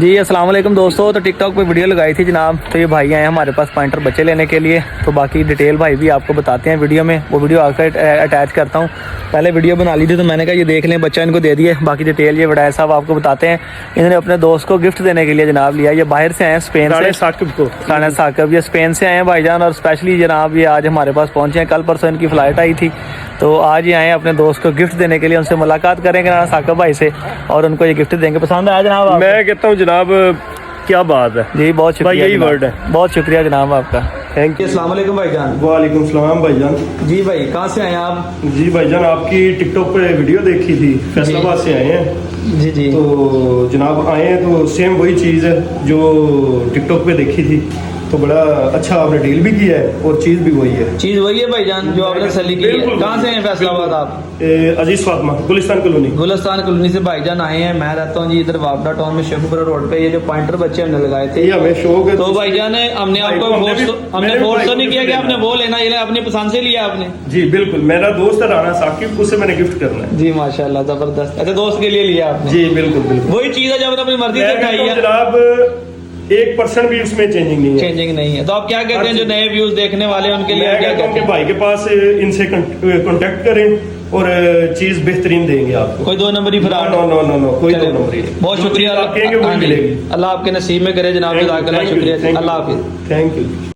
जी अस्सलाम वालेकुम दोस्तों। तो टिकटॉक पे वीडियो लगाई थी जनाब, तो ये भाई आए हमारे पास पॉइंटर बच्चे लेने के लिए। तो बाकी डिटेल भाई भी आपको बताते हैं वीडियो में, वो वीडियो आकर अटैच करता हूँ। पहले वीडियो बना ली थी तो मैंने कहा ये देख लें, बच्चा इनको दे दिए। बाकी डिटेल ये वडायर साहब आपको बताते हैं। इन्होंने अपने दोस्त को गिफ्ट देने के लिए जनाब लिया। ये बाहर से आए हैं, स्पेन से, राना साकिब। ये स्पेन से आए हैं भाईजान, और स्पेशली जनाब ये आज हमारे पास पहुँचे हैं। कल परसों इनकी फ़्लाइट आई थी, तो आज ये आए हैं अपने दोस्त को गिफ्ट देने के लिए। उनसे मुलाकात करेंगे राना साकिब भाई से और उनको ये गिफ्ट देंगे। पसंद आया जनाब आपको? मैं कहता हूँ जनाब क्या बात है जी, बहुत शुक्रिया, यही वर्ड है। बहुत शुक्रिया जनाब आपका। Thank you. अस्सलाम वालेकुम भाईजान। वालेकुम सलाम भाईजान। जी भाई, कहाँ से आए हैं आप? जी भाईजान, आपकी टिकटॉक पे वीडियो देखी थी, फैसलाबाद से आए हैं। जी जी। तो जनाब आए हैं तो सेम वही चीज़ है जो टिकटॉक पे देखी थी। तो बड़ा अच्छा आपने डील भी किया है और चीज़ भी वही है। चीज़ वही है भाईजान जो आपने तसल्ली की है। बिल्कुल। कहाँ से हैं फैसलाबाद आप? अजीज फातिमा, गुलिस्तान कॉलोनी। गुलिस्तान कॉलोनी से भाईजान आए हैं। मैं रहता हूँ जी इधर वापडा टाउन में, शेखुपुरा रोड पे। ये जो पॉइंटर बच्चे हमने लगाए थे, ये हमें शौक है। तो भाईजान हमने आपको हमने फोर्स तो नहीं किया कि आपने वो लेना, ये अपनी पसंद से लिया आपने? जी बिल्कुल, मेरा दोस्त है राना साकिब, उससे मैंने गिफ्ट करना है। जी माशाल्लाह, जबरदस्त। अच्छा, दोस्त के लिए लिया आपने? जी बिल्कुल बिल्कुल। वही चीज़ है जब अपनी मर्जी से खाई है, जनाब 1% भी उसमें चेंजिंग नहीं है। चेंजिंग नहीं है। तो आप क्या कहते हैं जो नए व्यूज देखने वाले हैं उनके लिए मैं क्या कहता हूं कहते कि हैं? भाई के पास इनसे कांटेक्ट करें और चीज बेहतरीन देंगे आपको। कोई दो नंबरी fraud? No no no no, कोई दो नंबरी नहीं। बहुत शुक्रिया। आप कहेंगे वही मिलेगी। अल्लाह आपके नसीब में करे जनाब, जज़ाकल्लाह, शुक्रिया। अल्लाह हाफिज़। Thank you.